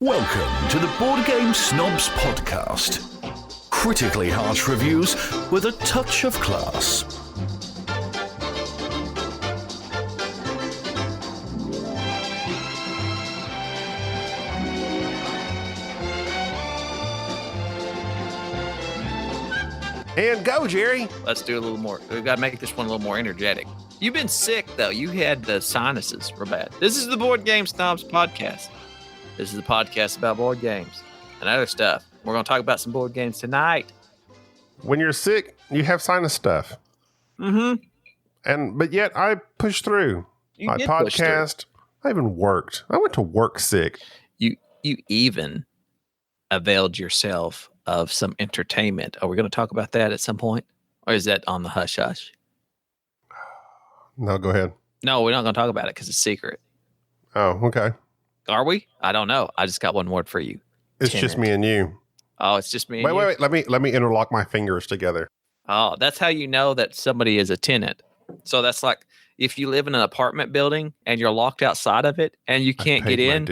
Welcome to the Board Game Snobs podcast. Critically harsh reviews with a touch of class. And go, Jerry. Let's do a little more. We've got to make this one a little more energetic. You've been sick, though. You had the sinuses were bad. This is the Board Game Snobs podcast. This is a podcast about board games and other stuff. We're going to talk about some board games tonight. When you're sick, you have sinus stuff. Mm-hmm. But yet I pushed through. You my did push podcast. I even worked. I went to work sick. You even availed yourself of some entertainment. Are we going to talk about that at some point? Or is that on the hush hush? No, go ahead. No, we're not going to talk about it because it's secret. Oh, okay. Are we? I don't know. I just got one word for you. It's Tenet. just me and you. Oh, it's just me and you? Wait. Let me interlock my fingers together. Oh, that's how you know that somebody is a tenant. So that's like if you live in an apartment building and you're locked outside of it and you can't get in,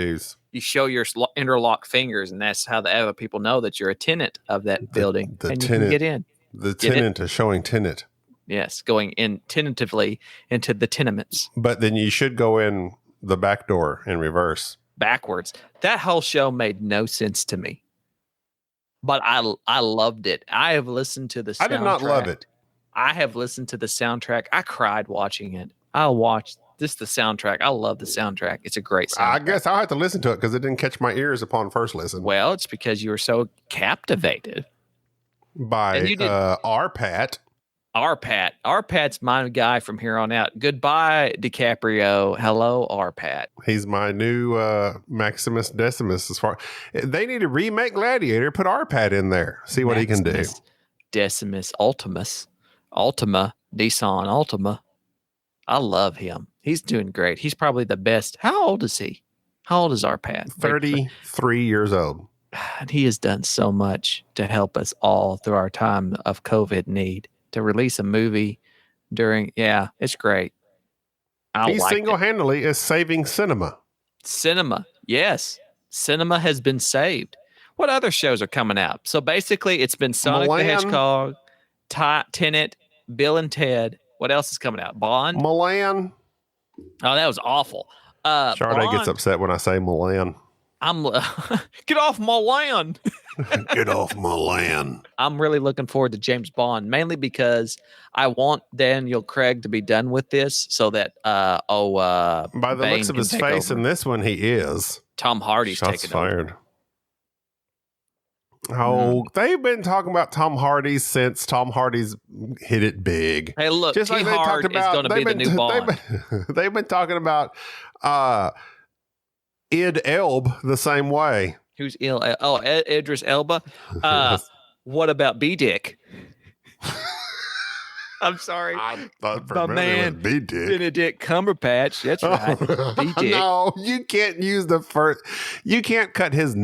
you show your interlocked fingers, and that's how the other people know that you're a tenant of that building and you can get in. The tenant is showing tenant. Yes, going in tentatively into the tenements. But then you should go in the back door in reverse. Backwards. That whole show made no sense to me. But I loved it. I have listened to the soundtrack. I did not love it. I have listened to the soundtrack. I cried watching it. I watched the soundtrack. I love the soundtrack. It's a great soundtrack. I guess I'll have to listen to it because it didn't catch my ears upon first listen. Well, it's because you were so captivated. By R-Patt. R-Patt. R-Patt's my guy from here on out. Goodbye, DiCaprio. Hello, R-Patt. He's my new Maximus Decimus. They need to remake Gladiator. Put R-Patt in there. See what he can do. Decimus Ultimus. Ultima. Nissan Ultima. I love him. He's doing great. He's probably the best. How old is he? How old is R-Patt? 33 years old. And he has done so much to help us all through our time of COVID need. To release a movie during, it's great. He single-handedly is saving cinema. Cinema, yes. Cinema has been saved. What other shows are coming out? So basically, it's been Sonic the Hedgehog, Tenet, Bill and Ted. What else is coming out? Bond? Milan. Oh, that was awful. Sade gets upset when I say Milan. Get off my land. Get off my land. I'm really looking forward to James Bond, mainly because I want Daniel Craig to be done with this so that by the Bane looks of his face in this one, he is. Tom Hardy's taking fired. Oh, they've been talking about Tom Hardy since Tom Hardy's hit it big. Hey, look, T Hard is going to be the new Bond. They've been talking about Id Elb the same way. Who's ill? Oh, Idris Elba. Yes. What about B-Dick? I'm sorry. I thought my man, B-Dick. Benedict Cumberbatch. That's right. B-Dick. No, you can't use the first. You can't cut his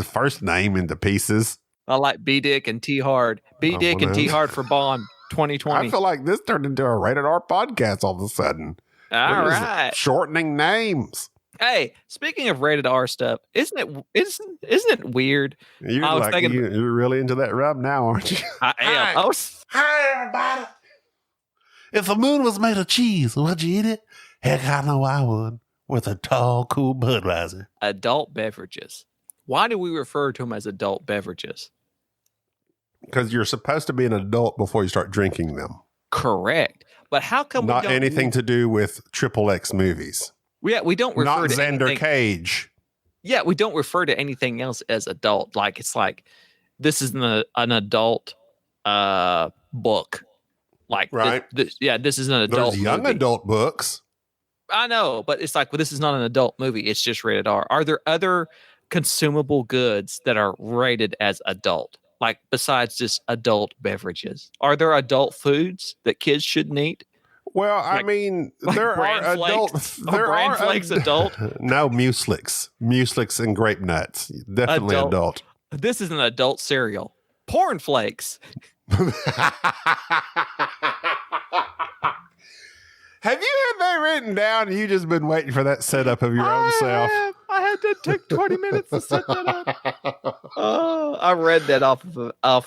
first name into pieces. I like B-Dick and T Hard. B-Dick and T Hard for Bond 2020. I feel like this turned into a rated R podcast all of a sudden. All right. Shortening names. Hey, speaking of rated R stuff, isn't it weird? You're really into that rub now, aren't you? I am. Hi, everybody. If the moon was made of cheese, would you eat it? Heck, I know I would. With a tall, cool Budweiser. Adult beverages. Why do we refer to them as adult beverages? Because you're supposed to be an adult before you start drinking them. Correct. But how come not anything to do with XXX movies? Yeah, we don't refer not to Xander anything. Cage. Yeah, we don't refer to anything else as adult. Like it's like this is an adult book. Like right. This is an adult. There's young movie. Adult books. I know, but it's like this is not an adult movie. It's just rated R. Are there other consumable goods that are rated as adult? Like besides just adult beverages, are there adult foods that kids shouldn't eat? Well, I mean, there are adult. There are flakes adult. No, Mueslix and grape nuts. Definitely adult. This is an adult cereal. Porn flakes. Have you had that written down? And you just been waiting for that setup of your own self. I had to take 20 minutes to set that up. Oh, I read that off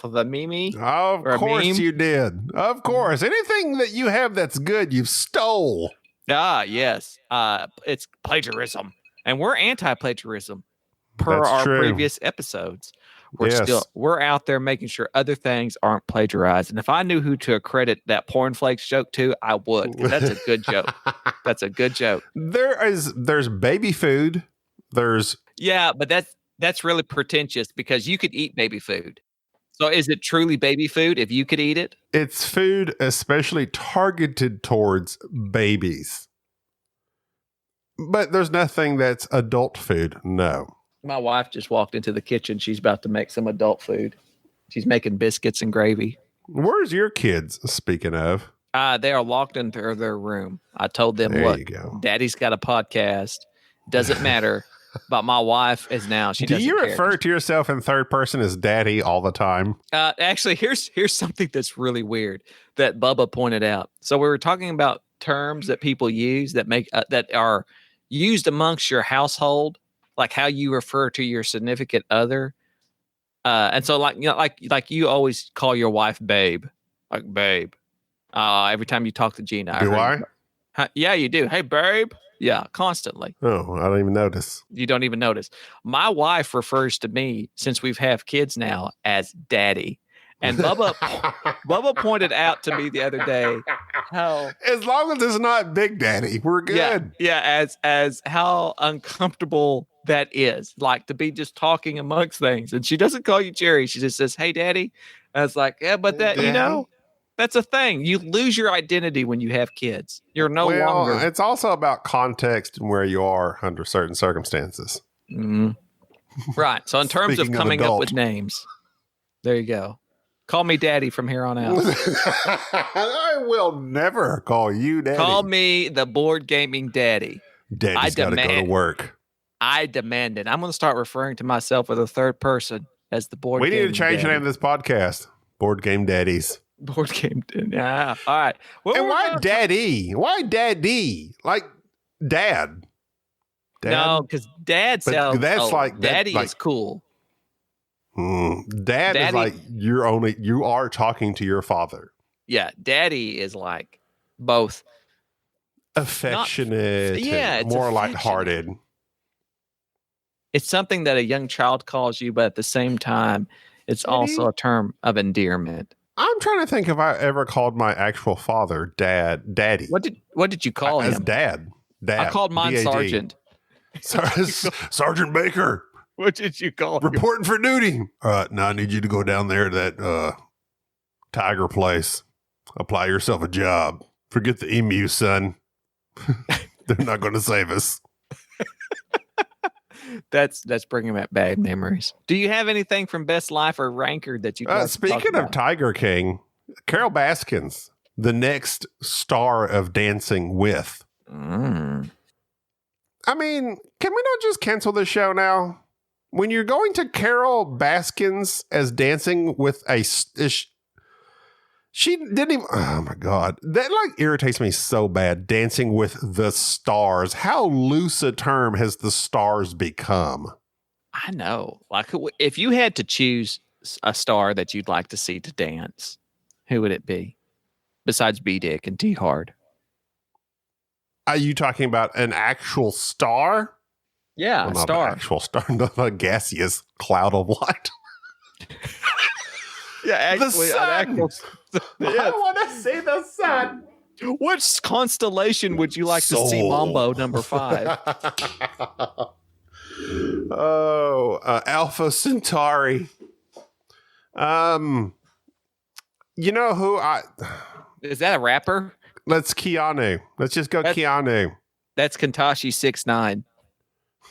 of a meme. Of course meme. you did. Of course. Anything that you have that's good, you've stole. Ah, yes. It's plagiarism. And we're anti-plagiarism per That's our true. previous episodes. We're Yes. we're out there making sure other things aren't plagiarized. And if I knew who to accredit that porn flakes joke to, I would. 'Cause that's a good joke. That's a good joke. There's baby food. Yeah, but that's really pretentious because you could eat baby food. So is it truly baby food if you could eat it? It's food especially targeted towards babies. But there's nothing that's adult food. No. My wife just walked into the kitchen. She's about to make some adult food. She's making biscuits and gravy. Where's your kids, speaking of? They are locked into their room. I told them, There look, you go. Daddy's got a podcast. Doesn't matter. But my wife is now. Do you refer to yourself in third person as daddy all the time? Actually, here's something that's really weird that Bubba pointed out. So we were talking about terms that people use that make that are used amongst your household, like how you refer to your significant other. And so like you always call your wife babe, like babe. Every time you talk to Gina. Do I? Yeah, you do. Hey, babe. Yeah, constantly. Oh, I don't even notice. You don't even notice. My wife refers to me, since we've have kids now, as daddy. And Bubba pointed out to me the other day how, as long as it's not Big Daddy, we're good. Yeah, as how uncomfortable that is, like to be just talking amongst things. And she doesn't call you Jerry. She just says, "Hey, daddy." And I was like, yeah, but that, Daddy? that's a thing. You lose your identity when you have kids. You're no longer. It's also about context and where you are under certain circumstances. Mm-hmm. Right. So in terms Speaking of of coming up adult. with names, there you go. Call me daddy from here on out. I will never call you daddy. Call me the board gaming daddy. Daddy's got to go to work. I demand it. I'm going to start referring to myself with a third person as the board. We need to change the daddy. name of this podcast. Board Game Daddies. Board game. Yeah. All right. Well, And why daddy? Why daddy? Like dad. No, because dad But sounds. that's like- that- daddy like- is cool. Dad is Daddy- like you are talking to your father. Yeah, daddy is like both. Affectionate. Yeah, and it's more affectionate. lighthearted. It's something that a young child calls you, but at the same time, it's also a term of endearment. I'm trying to think if I ever called my actual father daddy. What did you call As him? Dad. I called mine D-A-D. Sergeant. Sergeant Baker. What did you call him? Reporting for duty. All right, now I need you to go down there to that tiger place. Apply yourself a job. Forget the emu, son. They're not going to save us. That's bringing back bad memories. Do you have anything from Best Life or Ranker that you? Speaking of Tiger King, Carol Baskins, the next star of Dancing With. Mm. I mean, can we not just cancel this show now? When you're going to Carol Baskins as Dancing With she didn't even, oh my God. That like irritates me so bad. Dancing with the Stars. How loose a term has the stars become? I know. Like, if you had to choose a star that you'd like to see to dance, who would it be? Besides B Dick and T Hard. Are you talking about an actual star? Yeah, Well, a not star. an actual star, not a gaseous cloud of light. Yeah, actually, sun. an actual. I want to see the sun. Which constellation would you like to see Soul. Mambo number 5? Alpha Centauri. You know who Is that a rapper? let's Keanu. Let's just go Keanu. That's Kantashi 6ix9ine.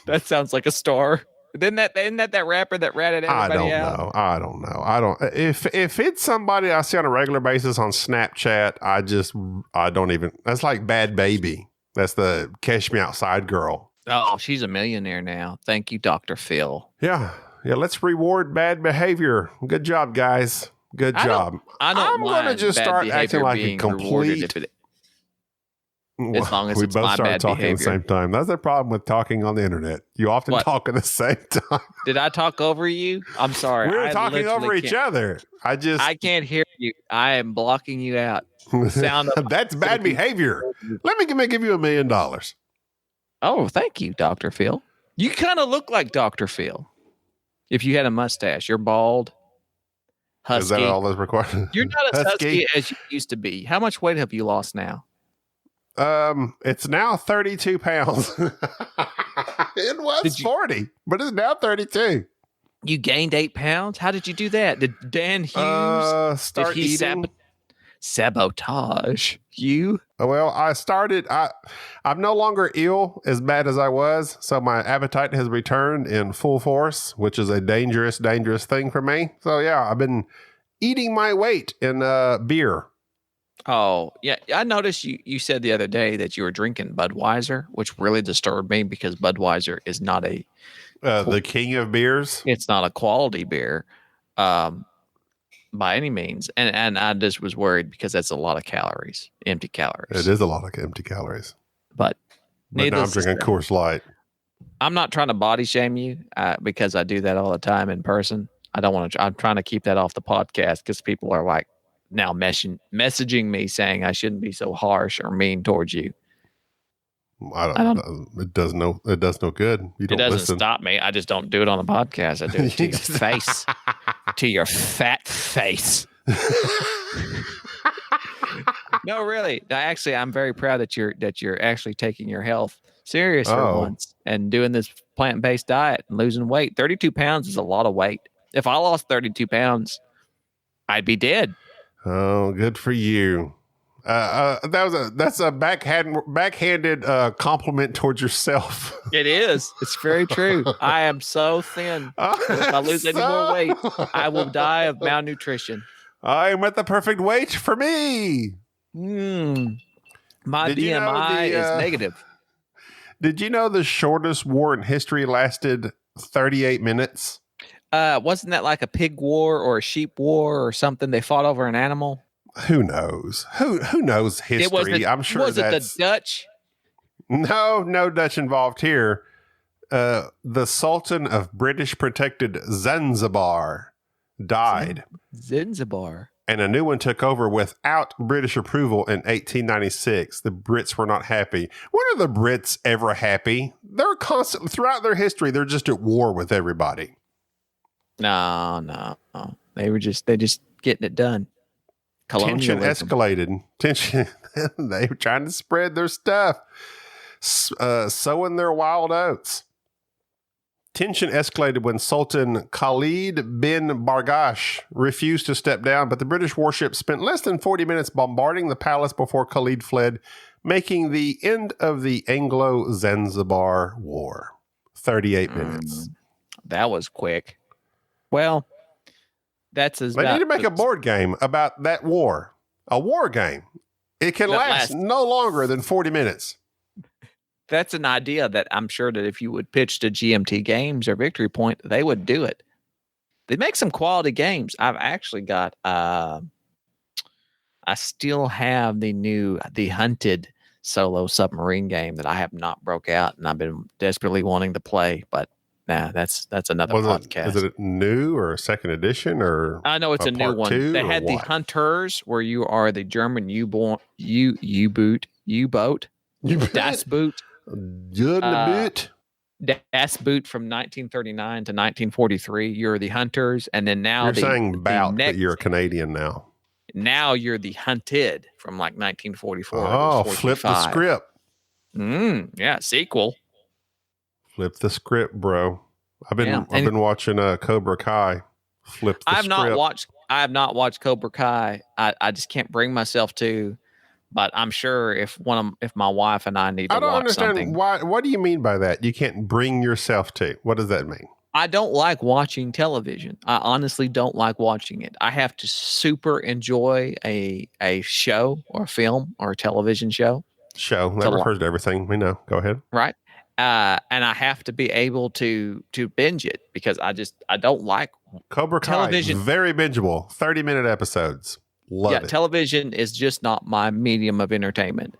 That sounds like a star. Isn't that rapper that ratted everybody out? I don't know. If it's somebody I see on a regular basis on Snapchat, I don't even, that's like Bad Baby. That's the Cash Me Outside girl. Oh, she's a millionaire now. Thank you, Dr. Phil. Yeah. Let's reward bad behavior. Good job, guys. Good job. I'm gonna just start acting like a complete. as long as we it's both my started bad talking behavior. at the same time. That's the problem with talking on the internet. You often talk at the same time. Did I talk over you? I'm sorry. We're talking over each other. I can't hear you. I am blocking you out. That's bad behavior. Let me give you $1 million. Oh, thank you, Dr. Phil. You kind of look like Dr. Phil. If you had a mustache, you're bald, husky. Is that all that's required? You're not as husky as you used to be. How much weight have you lost now? It's now 32 pounds. It was 40, but it's now 32. You gained 8 pounds? How did you do that? Did Dan Hughes start eating? Sabotage you? Well, I'm no longer ill as bad as I was, so my appetite has returned in full force, which is a dangerous thing for me. So yeah, I've been eating my weight in beer. Oh, yeah. I noticed you said the other day that you were drinking Budweiser, which really disturbed me because Budweiser is not the king of beers. It's not a quality beer by any means. And I just was worried because that's a lot of calories, empty calories. It is a lot of empty calories. But now I'm drinking Coors Light. I'm not trying to body shame you because I do that all the time in person. I don't want to. I'm trying to keep that off the podcast because people are like, now messaging me saying I shouldn't be so harsh or mean towards you. It does no good. You don't it doesn't listen. Stop me. I just don't do it on the podcast. I do it to your face, to your fat face. No, really. I'm very proud that you're actually taking your health serious for once and doing this plant-based diet and losing weight. 32 pounds is a lot of weight. If I lost 32 pounds, I'd be dead. Oh, good for you. That's a backhanded compliment towards yourself. It is. It's very true. I am so thin. If I lose any more weight, I will die of malnutrition. I am at the perfect weight for me. My BMI is negative. Did you know the shortest war in history lasted 38 minutes? Wasn't that like a pig war or a sheep war or something? They fought over an animal. Who knows? Who knows history? I'm sure was it the Dutch? No Dutch involved here. The Sultan of British protected Zanzibar died. Zanzibar. And a new one took over without British approval in 1896. The Brits were not happy. When are the Brits ever happy? They're constantly, throughout their history, they're just at war with everybody. No. They just getting it done. Tension escalated. They were trying to spread their stuff, sowing their wild oats. Tension escalated when Sultan Khalid bin Bargash refused to step down, but the British warship spent less than 40 minutes bombarding the palace before Khalid fled, making the end of the Anglo-Zanzibar War. 38 minutes. That was quick. Well, that's as they need to make a board game about that war. A war game. It can last no longer than 40 minutes. That's an idea that I'm sure that if you would pitch to GMT Games or Victory Point, they would do it. They make some quality games. I've actually got, I still have the Hunted solo submarine game that I have not broke out and I've been desperately wanting to play, but nah, that's another podcast. Is it new or a second edition or? I know it's a new one. They had the Hunters where you are the German U-boat. Das Boot. Das Boot from 1939 to 1943. You're the Hunters, and then now you're saying bout, but you're a Canadian now. Now you're the Hunted from like 1944. Oh, flip the script. Yeah, sequel. Flip the script, bro. I've been watching Cobra Kai. Flip the script. I have not watched Cobra Kai. I just can't bring myself to. But I'm sure if my wife and I need to watch something. I don't understand why. What do you mean by that? You can't bring yourself to. What does that mean? I don't like watching television. I honestly don't like watching it. I have to super enjoy a show or a film or a television show. Show that refers to everything we know. Go ahead. Right. And I have to be able to binge it because I don't like Cobra Kai. Television. Very bingeable. 30-minute episodes. Love it. Television is just not my medium of entertainment.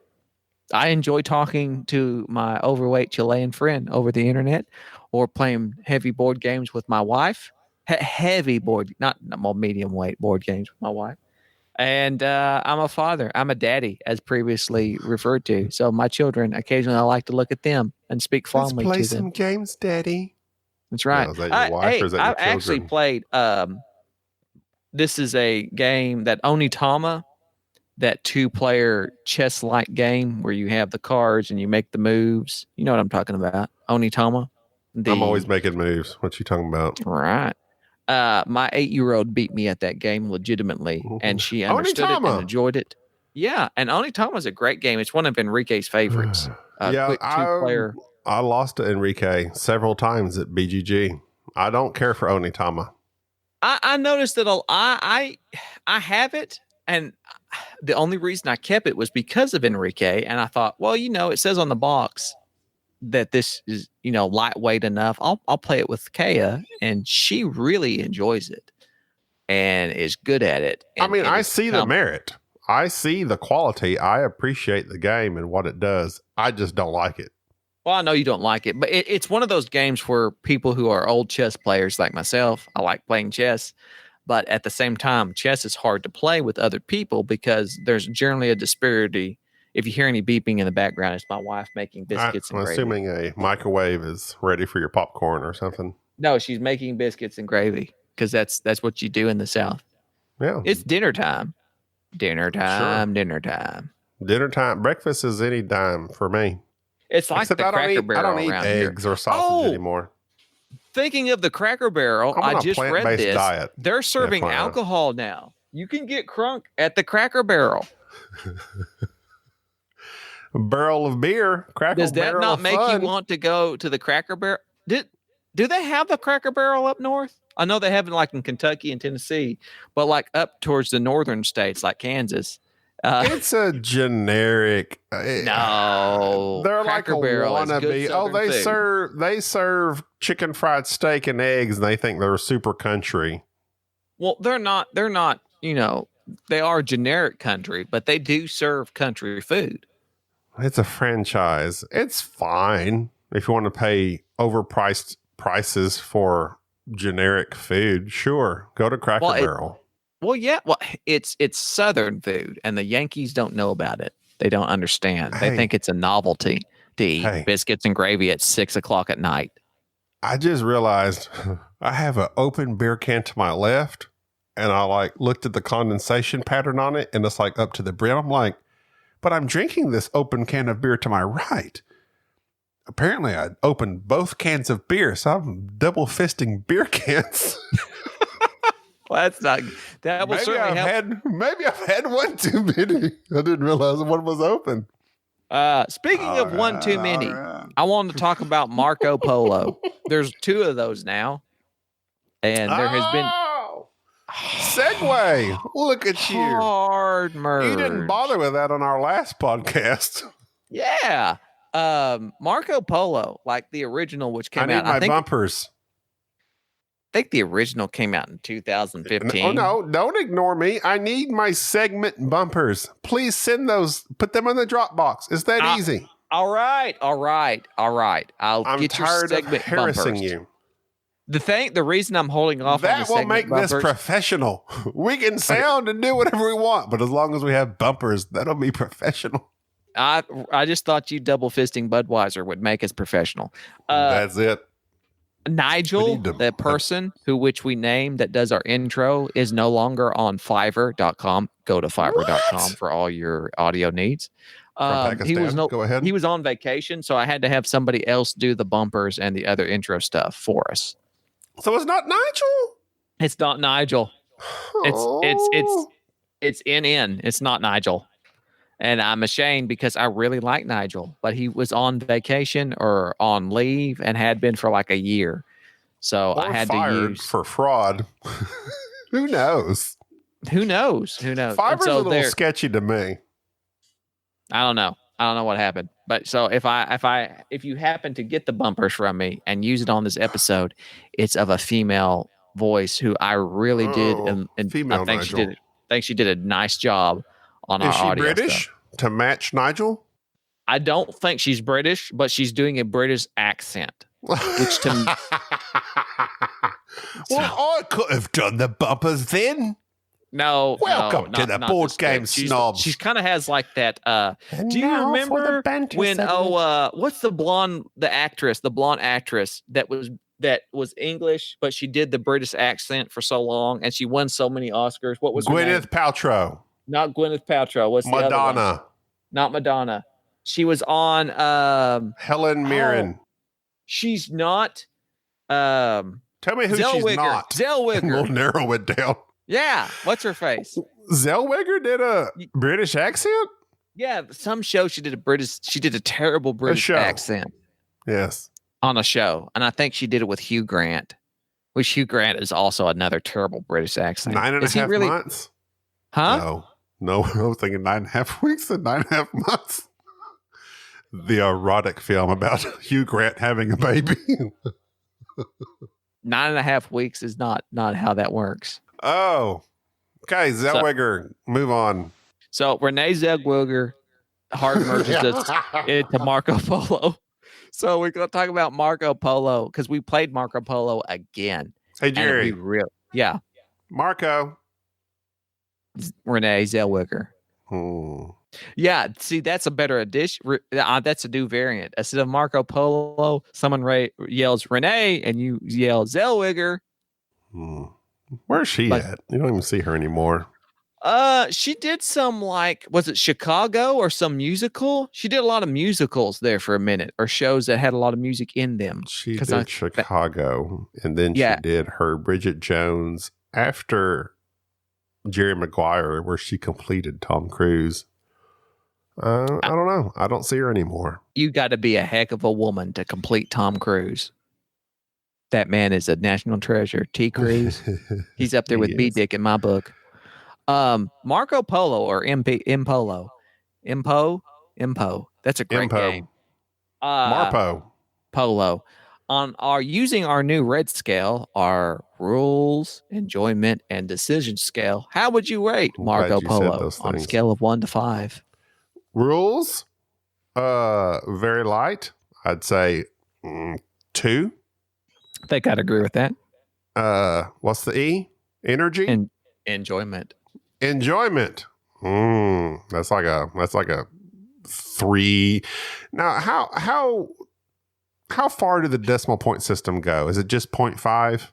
I enjoy talking to my overweight Chilean friend over the internet, or playing heavy board games with my wife. Heavy board, not more medium weight board games with my wife. And I'm a father. I'm a daddy, as previously referred to. So my children, occasionally I like to look at them and speak fondly to them. Let's play some games, Daddy. That's right. Now, is that your wife or is that your I've actually played. This is a game that Onitama, that 2-player chess-like game where you have the cards and you make the moves. You know what I'm talking about? Onitama. I'm always making moves. What you talking about? Right. My 8-year-old beat me at that game legitimately, and she understood it and enjoyed it. Yeah, and Onitama is a great game. It's one of Enrique's favorites. Yeah, 2-player. I lost to Enrique several times at BGG. I don't care for Onitama. I noticed that I have it, and the only reason I kept it was because of Enrique, and I thought, well, it says on the box that this is, lightweight enough. I'll play it with Kaya, and she really enjoys it and is good at it. And, I see the merit. I see the quality. I appreciate the game and what it does. I just don't like it. Well, I know you don't like it, but it's one of those games where people who are old chess players like myself, I like playing chess, but at the same time, chess is hard to play with other people because there's generally a disparity. If you hear any beeping in the background, it's my wife making biscuits and gravy. I'm assuming a microwave is ready for your popcorn or something. No, she's making biscuits and gravy because that's what you do in the South. Yeah. It's dinner time. Dinner time, sure. Dinner time. Dinner time. Breakfast is any time for me. It's like except the Cracker Barrel. I don't eat eggs or sausage anymore. Thinking of the Cracker Barrel, I just read this. Diet. They're serving alcohol now. You can get crunk at the Cracker Barrel. A barrel of beer. Does that not make you want to go to the Cracker Barrel? Do they have the Cracker Barrel up north? I know they have it like in Kentucky and Tennessee, but like up towards the northern states like Kansas. It's a generic. No, they're Cracker like a Barrel wannabe. Oh, they serve chicken fried steak and eggs, and they think they're super country. Well, they're not. They're not. They are generic country, but they do serve country food. It's a franchise. It's fine if you want to pay overpriced prices for generic food. Sure, go to Cracker Barrel. Well, yeah. Well, it's Southern food, and the Yankees don't know about it. They don't understand. They think it's a novelty to eat biscuits and gravy at 6:00 at night. I just realized I have an open beer can to my left, and I looked at the condensation pattern on it, and it's up to the brim. I'm like, but I'm drinking this open can of beer to my right. Apparently, I opened both cans of beer, so I'm double fisting beer cans. Well, that's not. That will certainly help. Maybe I've had one too many. I didn't realize one was open. Speaking of one too many, I wanted to talk about Marco Polo. There's 2 of those now, and there has been segue. Look at you, hard merge. You didn't bother with that on our last podcast. Yeah, Marco Polo, like the original, which came out. I need my bumpers. I think the original came out in 2015. Oh, no, don't ignore me. I need my segment bumpers. Please send those. Put them in the Dropbox. It's that easy. All right. I'm get your segment harassing bumpers. You. The reason I'm holding off on the segment make bumpers, this professional. We can sound and do whatever we want, but as long as we have bumpers, that'll be professional. I just thought you double fisting Budweiser would make us professional. That's it. Nigel, the person which we named that does our intro, is no longer on Fiverr.com. Go to Fiverr.com for all your audio needs. Go ahead. He was on vacation, so I had to have somebody else do the bumpers and the other intro stuff for us. So it's not Nigel? It's not Nigel. It's NN. It's not Nigel. And I'm ashamed because I really like Nigel, but he was on vacation or on leave and had been for like a year. So I had to use for fraud. Who knows? Fiverr's a little sketchy to me. I don't know what happened. But so if you happen to get the bumpers from me and use it on this episode, it's of a female voice who I really did, and female I think Nigel. she did a nice job on our audio. Is she British stuff. to match Nigel? I don't think she's British, but she's doing a British accent, which to me. Well, I could have done the bumpers then. No, welcome to the Board Game Snobs. She kind of has like that. Do you remember when? What's the blonde actress that was English, but she did the British accent for so long, and she won so many Oscars. What was Gwyneth Paltrow? Not Gwyneth Paltrow. What's the other one? Not Madonna. She was on Helen Mirren. She's not. Tell me who she's not. Zellweger. We'll narrow it down. Yeah. What's her face? Zellweger did a British accent? Yeah. Some show she did a terrible British accent. Yes. On a show. And I think she did it with Hugh Grant, which Hugh Grant is also another terrible British accent. 9.5 months? Huh? No, I was thinking 9.5 weeks and 9.5 months. The erotic film about Hugh Grant having a baby. 9.5 weeks is not how that works. Oh, okay. Zellweger, move on. So Renee Zellweger hard merges us into Marco Polo. So we're going to talk about Marco Polo because we played Marco Polo again. Hey, Jerry. Yeah. Marco. Renee Zellweger. Yeah, see, that's a better addition. That's a new variant. Instead of Marco Polo, someone yells Renee and you yell Zellweger. Where's she at? You don't even see her anymore. She did some was it Chicago or some musical? She did a lot of musicals there for a minute, or shows that had a lot of music in them. She did Chicago, and then she did her Bridget Jones after Jerry Maguire, where she completed Tom Cruise. I don't know. I don't see her anymore. You got to be a heck of a woman to complete Tom Cruise. That man is a national treasure. T. Cruise. He's up there with B. Dick in my book. Marco Polo or Impolo. Impo. That's a great game. Marpo. Polo. Using our new red scale, our rules, enjoyment, and decision scale, how would you rate Marco Polo on a scale of 1 to 5? Rules, very light. I'd say 2. I think I'd agree with that. What's the E? Energy and enjoyment. Enjoyment. That's like a 3. Now, how far did the decimal point system go? Is it just 0.5?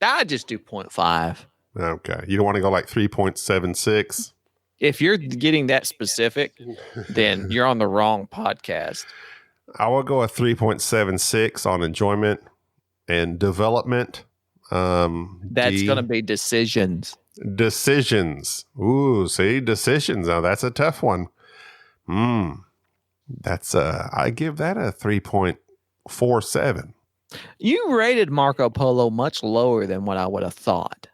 I just do 0.5. Okay, you don't want to go like 3.76. If you're getting that specific, then you're on the wrong podcast. I will go a 3.76 on enjoyment and development. That's going to be decisions. Decisions. Ooh, see, decisions. Now that's a tough one. That's I give that a 3.47. You rated Marco Polo much lower than what I would have thought.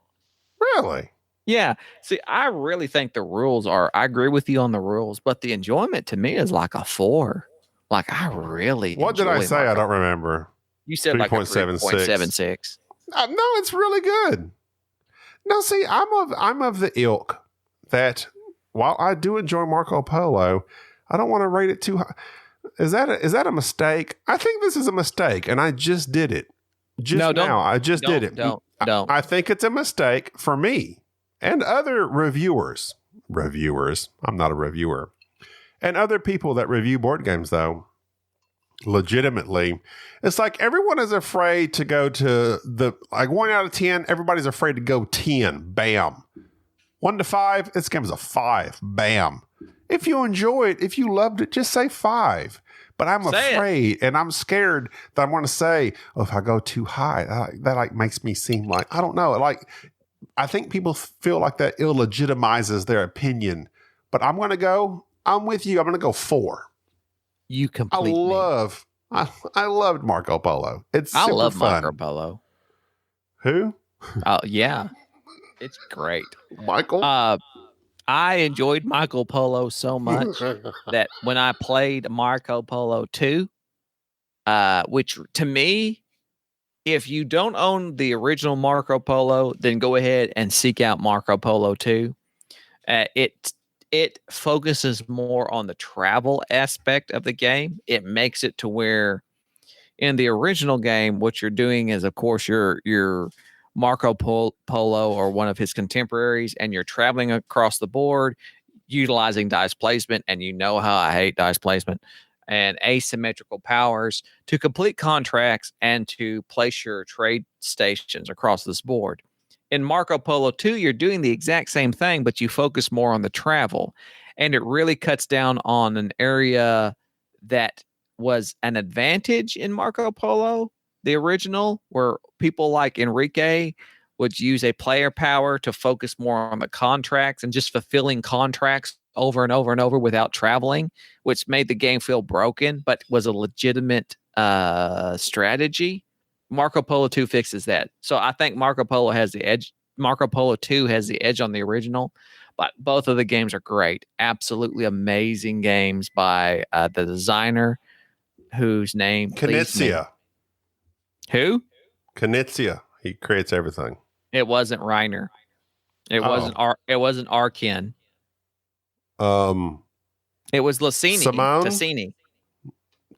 Really? Yeah. See, I really think the rules I agree with you on the rules, but the enjoyment to me is like a 4. Like I really. What did I say? I don't remember. You said 3.76. No, it's really good. No, see, I'm of the ilk that while I do enjoy Marco Polo, I don't want to rate it too high. Is that a mistake? I think this is a mistake, and I just did it. I just did it. Don't. I think it's a mistake for me and other reviewers. I'm not a reviewer. And other people that review board games, though, legitimately, it's like everyone is afraid to go to 1 out of 10. Everybody's afraid to go 10. Bam. 1 to 5. This game is a 5. Bam. If you enjoy it, if you loved it, just say 5. But I'm afraid and I'm scared that I'm going to say, if I go too high, that makes me seem like, I don't know. I think people feel like that illegitimizes their opinion. But I'm with you. I'm going to go 4. You complete I loved Marco Polo. I love fun. Marco Polo. Who? Oh, yeah. It's great. Michael? I enjoyed Marco Polo so much that when I played Marco Polo 2, which to me, if you don't own the original Marco Polo, then go ahead and seek out Marco Polo 2. it focuses more on the travel aspect of the game. It makes it to where in the original game, what you're doing is, of course, you're Marco Polo or one of his contemporaries, and you're traveling across the board utilizing dice placement, and you know how I hate dice placement, and asymmetrical powers to complete contracts and to place your trade stations across this board. In Marco Polo 2, you're doing the exact same thing, but you focus more on the travel, and it really cuts down on an area that was an advantage in Marco Polo, the original, where people like Enrique would use a player power to focus more on the contracts and just fulfilling contracts over and over and over without traveling, which made the game feel broken, but was a legitimate strategy. Marco Polo 2 fixes that. So I think Marco Polo has the edge. Marco Polo 2 has the edge on the original, but both of the games are great. Absolutely amazing games by the designer, whose name Knizia. Who? Knizia. He creates everything. It wasn't Reiner. It wasn't Arkin. It was Lassini. Simone?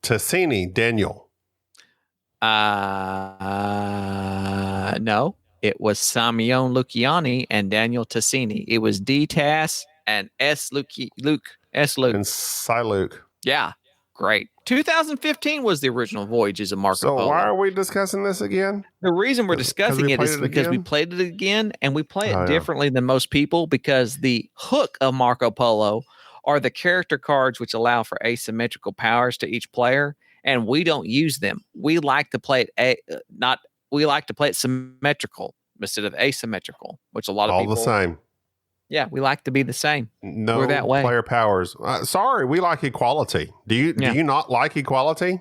Tassini. Daniel. No. It was Simeone Luciani and Daniel Tassini. It was D Tass and Luke. And Cy Luke. Yeah. Great. 2015 was the original Voyages of Marco Polo. So why are we discussing this again? The reason we're discussing it is because we played it again, and we play it differently than most people, because the hook of Marco Polo are the character cards which allow for asymmetrical powers to each player, and we don't use them. We like to play it symmetrical instead of asymmetrical, which a lot of people all the same. Yeah, we like to be the same. No We're that way. Player powers. Sorry, we like equality. Do you not like equality?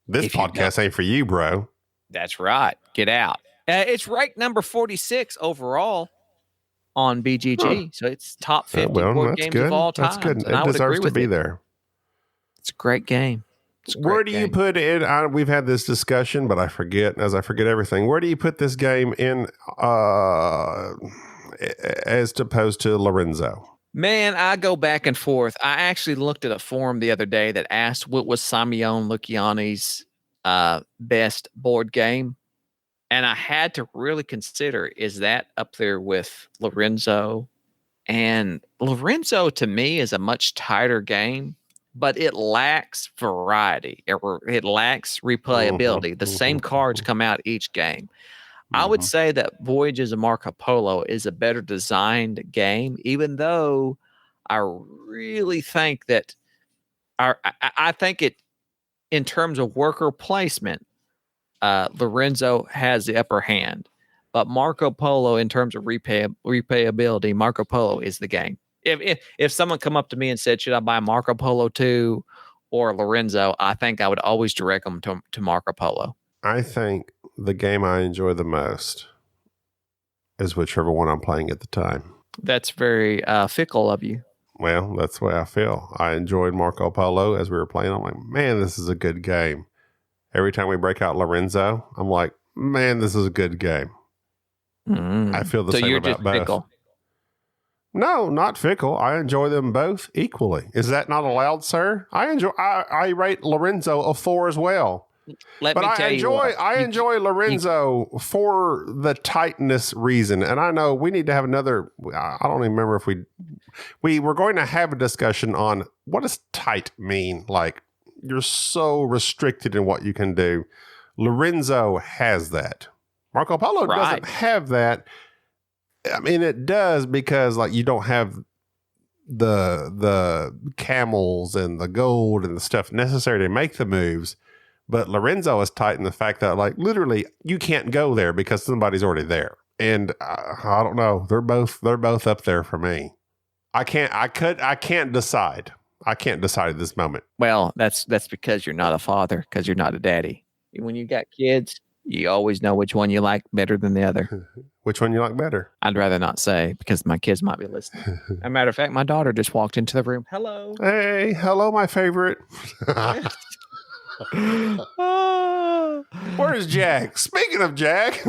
This podcast ain't for you, bro. That's right. Get out. It's ranked number 46 overall on BGG, so it's top 50 board games of all time. That's good. It deserves to be there. It's a great game. Where do you put it? We've had this discussion, but I forget. As I forget everything, where do you put this game in? As opposed to Lorenzo? Man, I go back and forth. I actually looked at a forum the other day that asked what was Simeone Luciani's best board game. And I had to really consider, is that up there with Lorenzo? And Lorenzo, to me, is a much tighter game, but it lacks variety. It lacks replayability. The same cards come out each game. I would say that Voyages of Marco Polo is a better designed game, even though I really think that I think it, in terms of worker placement, Lorenzo has the upper hand. But Marco Polo, in terms of replayability, Marco Polo is the game. If someone come up to me and said, should I buy Marco Polo 2 or Lorenzo, I think I would always direct them to Marco Polo. I think the game I enjoy the most is whichever one I'm playing at the time. That's very fickle of you. Well, that's the way I feel. I enjoyed Marco Polo as we were playing. I'm like, man, this is a good game. Every time we break out Lorenzo, I'm like, man, this is a good game. I feel the same about both. Fickle. No, not fickle. I enjoy them both equally. Is that not allowed, sir? I rate Lorenzo a 4 as well. I enjoy Lorenzo for the tightness reason. And I know we need to have another, I don't even remember if we were going to have a discussion on what does tight mean? Like, you're so restricted in what you can do. Lorenzo has that. Marco Polo doesn't have that. I mean, it does, because like you don't have the camels and the gold and the stuff necessary to make the moves. But Lorenzo is tight in the fact that, like, literally you can't go there because somebody's already there. And I don't know. They're both up there for me. I can't decide. I can't decide at this moment. Well, that's because you're not a father, because you're not a daddy. When you got kids, you always know which one you like better than the other. Which one you like better? I'd rather not say, because my kids might be listening. As a matter of fact, my daughter just walked into the room. Hello. Hey, hello, my favorite. Where's Jack? Speaking of Jack.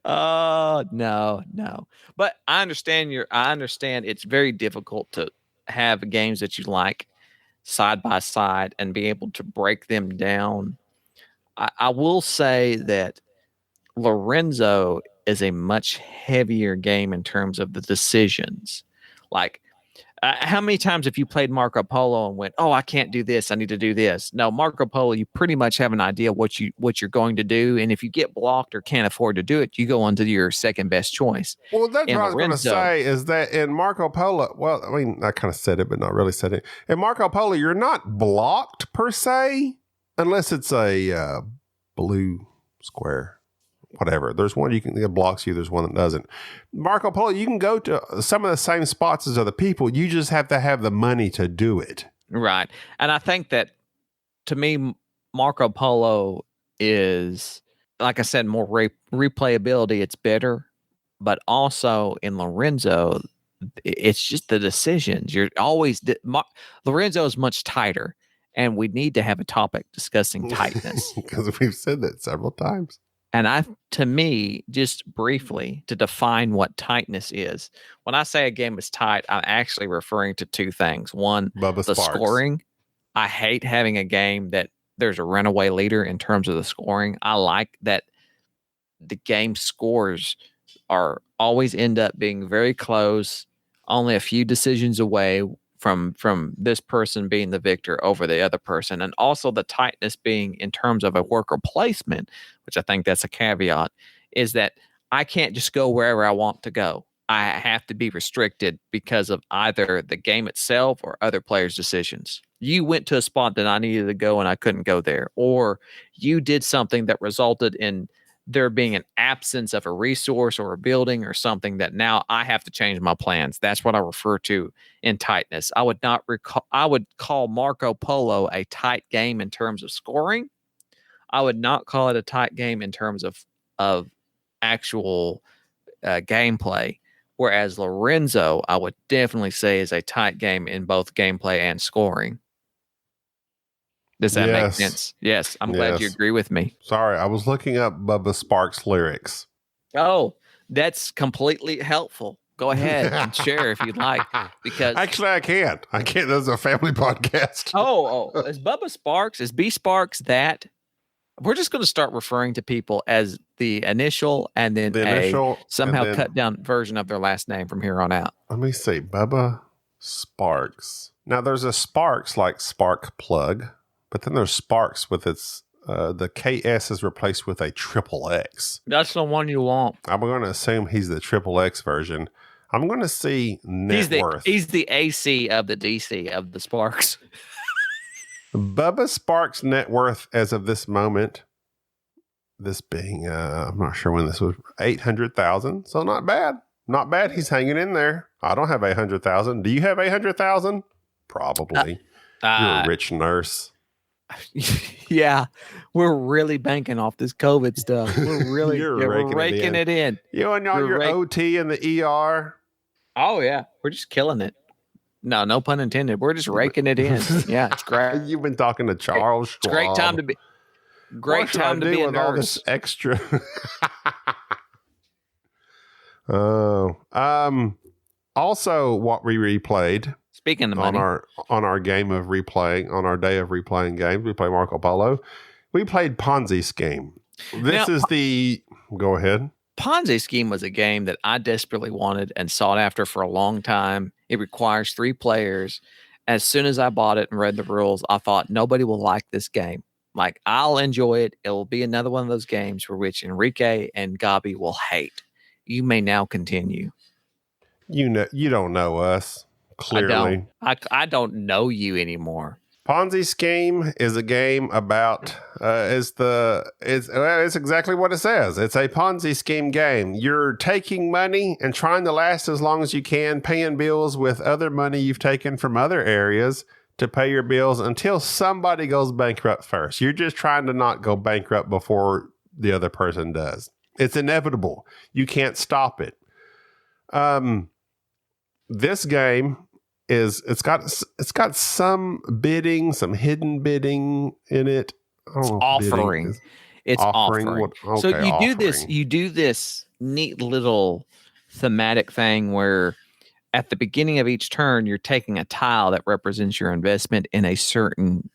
No. But I understand it's very difficult to have games that you like side by side and be able to break them down. I will say that Lorenzo is a much heavier game in terms of the decisions. Like, how many times have you played Marco Polo and went, "Oh, I can't do this. I need to do this"? No, Marco Polo, you pretty much have an idea what you're going to do, and if you get blocked or can't afford to do it, you go on to your second best choice. Well, that's what I was going to say. Is that in Marco Polo? Well, I mean, I kind of said it, but not really said it. In Marco Polo, you're not blocked per se, unless it's a blue square. Whatever. There's one that blocks you. There's one that doesn't. Marco Polo, you can go to some of the same spots as other people. You just have to have the money to do it. Right. And I think that, to me, Marco Polo is, like I said, more replayability. It's better. But also in Lorenzo, it's just the decisions. You're always Lorenzo is much tighter. And we need to have a topic discussing tightness. Because we've said that several times. And to me, just briefly, to define what tightness is, when I say a game is tight, I'm actually referring to two things. One, the scoring. I hate having a game that there's a runaway leader in terms of the scoring. I like that the game scores are always end up being very close, only a few decisions away from this person being the victor over the other person. And also the tightness being in terms of a worker placement, which I think that's a caveat, is that I can't just go wherever I want to go. I have to be restricted because of either the game itself or other players' decisions. You went to a spot that I needed to go and I couldn't go there. Or you did something that resulted in there being an absence of a resource or a building or something that now I have to change my plans. That's what I refer to in tightness. I would call Marco Polo a tight game in terms of scoring. I would not call it a tight game in terms of actual gameplay. Whereas Lorenzo, I would definitely say is a tight game in both gameplay and scoring. Does that make sense? Yes. I'm glad you agree with me. Sorry, I was looking up Bubba Sparks' lyrics. Oh, that's completely helpful. Go ahead and share if you'd like. Because actually, I can't. This is a family podcast. Oh, is Bubba Sparks? Is B Sparks that? We're just going to start referring to people as the initial and then somehow cut down version of their last name from here on out. Let me see. Bubba Sparks. Now, there's a Sparks like Spark Plug. But then there's Sparks with its, the KS is replaced with a triple X. That's the one you want. I'm going to assume he's the triple X version. I'm going to see net worth. He's the AC of the DC of the Sparks. Bubba Sparks' net worth as of this moment, this being, I'm not sure when this was, 800,000. So not bad. Not bad. He's hanging in there. I don't have 800,000. Do you have 800,000? Probably. You're a rich nurse. Yeah, we're really banking off this COVID stuff. We're really we're raking it in. You and all your OT in the ER. Oh yeah, we're just killing it. No pun intended. We're just raking it in. Yeah, it's great. You've been talking to Charles Schwab. It's great time to be. Great time to be a nurse. All this extra. Also, what we replayed. Speaking of money. On our game of replaying, on our day of replaying games, we played Marco Polo. We played Ponzi Scheme. Go ahead. Ponzi Scheme was a game that I desperately wanted and sought after for a long time. It requires 3 players. As soon as I bought it and read the rules, I thought nobody will like this game. Like, I'll enjoy it. It will be another one of those games for which Enrique and Gabi will hate. You may now continue. You don't know us. Clearly. I don't know you anymore. Ponzi Scheme is a game about it's exactly what it says. It's a Ponzi Scheme game. You're taking money and trying to last as long as you can, paying bills with other money you've taken from other areas to pay your bills until somebody goes bankrupt first. You're just trying to not go bankrupt before the other person does. It's inevitable. You can't stop it. This game it's got some bidding, some hidden bidding in it. It's offering. It's offering. Okay, so you do this neat little thematic thing where at the beginning of each turn, you're taking a tile that represents your investment in a certain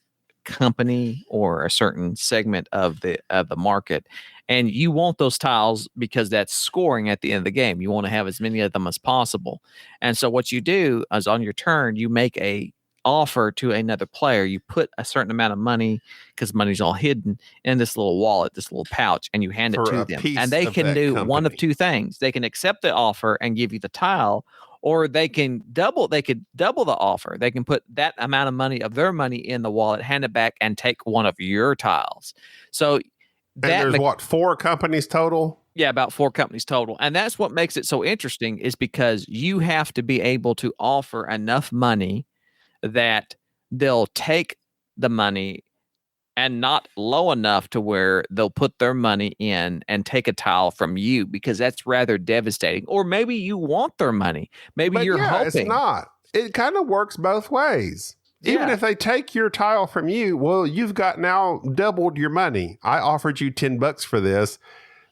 company or a certain segment of the market, and you want those tiles because that's scoring at the end of the game. You want to have as many of them as possible. And so what you do is on your turn, you make a offer to another player. You put a certain amount of money, because money's all hidden, in this little wallet, this little pouch, and you hand it to them. And they can do one of two things. They can accept the offer and give you the tile, or they could double the offer. They can put that amount of money of their money in the wallet, hand it back, and take one of your tiles. So there's 4 companies total? Yeah, about 4 companies total. And that's what makes it so interesting, is because you have to be able to offer enough money that they'll take the money, and not low enough to where they'll put their money in and take a tile from you, because that's rather devastating. Or maybe you want their money. Maybe you're hoping. It's not. It kind of works both ways. Yeah. Even if they take your tile from you, well, you've got now doubled your money. I offered you $10 for this.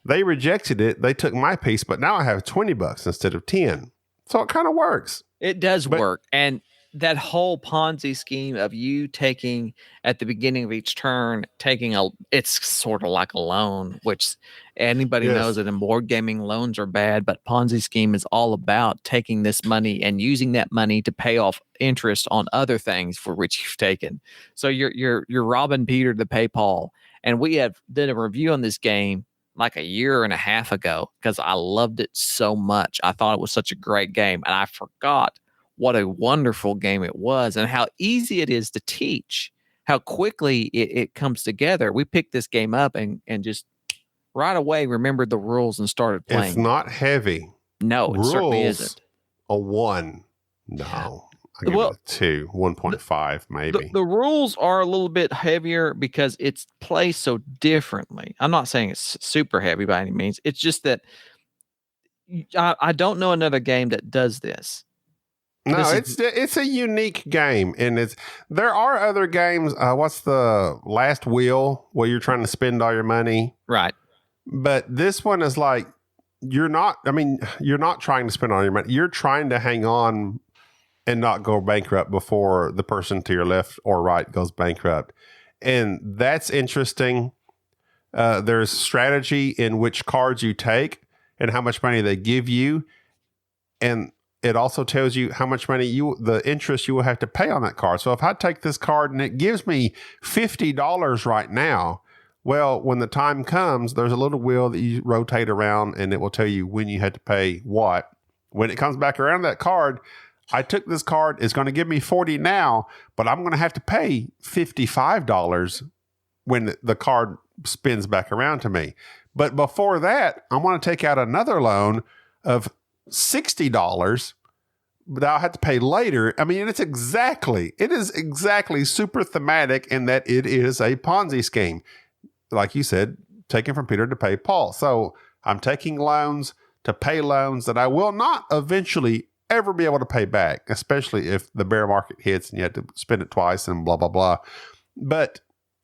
They rejected it. They took my piece, but now I have $20 instead of 10. So it kind of works. It does work. And that whole Ponzi scheme of you taking at the beginning of each turn, it's sort of like a loan, which anybody knows that in board gaming, loans are bad, but Ponzi scheme is all about taking this money and using that money to pay off interest on other things for which you've taken. So you're robbing Peter to pay Paul. And we did a review on this game like a year and a half ago, because I loved it so much. I thought it was such a great game, and I forgot what a wonderful game it was, and how easy it is to teach, how quickly it comes together. We picked this game up and just right away remembered the rules and started playing. It's not heavy. No, it certainly isn't. A 1. No. I give it a 2, 1.5 maybe. The rules are a little bit heavier because it's played so differently. I'm not saying it's super heavy by any means. It's just that I don't know another game that does this. No, it's a unique game, and there are other games. What's the Last Wheel, where you're trying to spend all your money, right? But this one is like you're not trying to spend all your money. You're trying to hang on and not go bankrupt before the person to your left or right goes bankrupt, and that's interesting. There's strategy in which cards you take and how much money they give you, and it also tells you how much money the interest you will have to pay on that card. So if I take this card and it gives me $50 right now, well, when the time comes, there's a little wheel that you rotate around and it will tell you when you had to pay what. When it comes back around that card, I took this card, it's going to give me 40 now, but I'm going to have to pay $55 when the card spins back around to me. But before that, I want to take out another loan of $60, but I'll have to pay later. I mean, it is exactly super thematic in that it is a Ponzi scheme. Like you said, taking from Peter to pay Paul. So I'm taking loans to pay loans that I will not eventually ever be able to pay back, especially if the bear market hits and you have to spend it twice and blah, blah, blah. But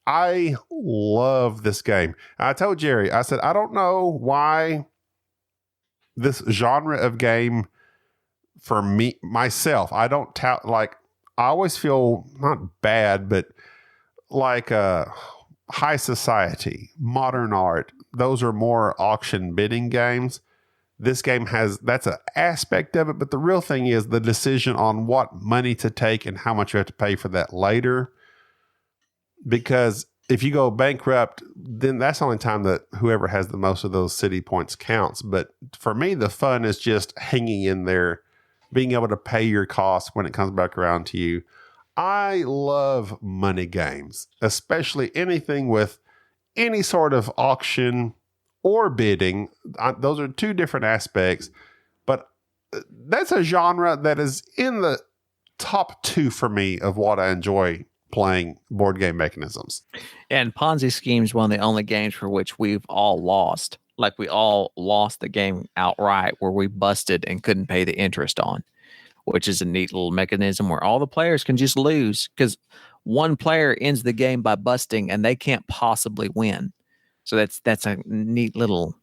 I love this game. I told Jerry, I said, I don't know why this genre of game for me, myself, I don't I always feel not bad, but like high society, modern art. Those are more auction bidding games. This game that's an aspect of it, but the real thing is the decision on what money to take and how much you have to pay for that later. Because if you go bankrupt, then that's the only time that whoever has the most of those city points counts. But for me, the fun is just hanging in there, being able to pay your costs when it comes back around to you. I love money games, especially anything with any sort of auction or bidding. Those are two different aspects, but that's a genre that is in the top 2 for me of what I enjoy playing board game mechanisms. And Ponzi Scheme is one of the only games for which we've all lost. Like we all lost the game outright, where we busted and couldn't pay the interest on, which is a neat little mechanism where all the players can just lose because one player ends the game by busting and they can't possibly win. So that's a neat little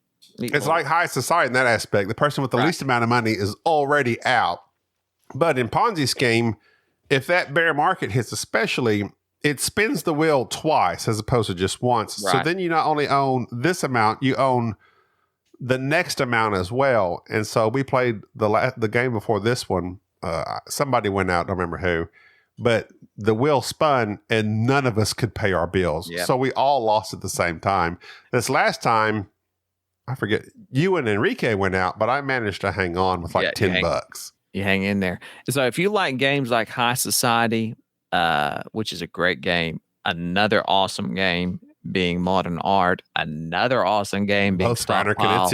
It's like high society in that aspect. The person with the least amount of money is already out. But in Ponzi scheme, if that bear market hits especially, it spins the wheel twice as opposed to just once. Right. So then you not only own this amount, you own the next amount as well. And so we played the game before this one. Somebody went out, don't remember who, but the wheel spun and none of us could pay our bills. Yep. So we all lost at the same time. This last time, I forget, you and Enrique went out, but I managed to hang on with like $10. You hang in there. So if you like games like High Society, which is a great game, another awesome game being Modern Art, another awesome game being Stockpile.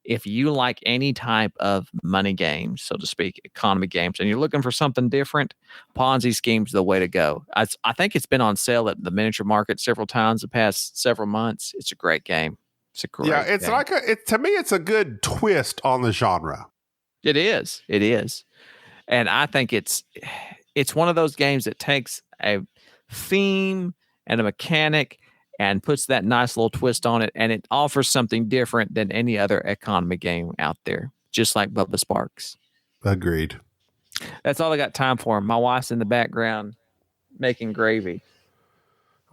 If you like any type of money games, so to speak, economy games, and you're looking for something different, Ponzi Scheme's the way to go. I think it's been on sale at the miniature market several times the past several months. It's a great game. It's a great game. Like to me, it's a good twist on the genre. It is. It is. And I think it's one of those games that takes a theme and a mechanic and puts that nice little twist on it, and it offers something different than any other economy game out there, just like Bubba Sparks. Agreed. That's all I got time for. My wife's in the background making gravy.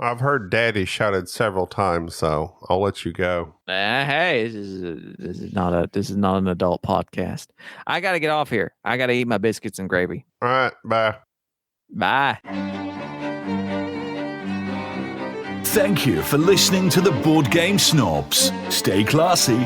I've heard Daddy shouted several times, so I'll let you go. Hey, this is not an adult podcast. I got to get off here. I got to eat my biscuits and gravy. All right, bye. Bye. Thank you for listening to the Board Game Snobs. Stay classy.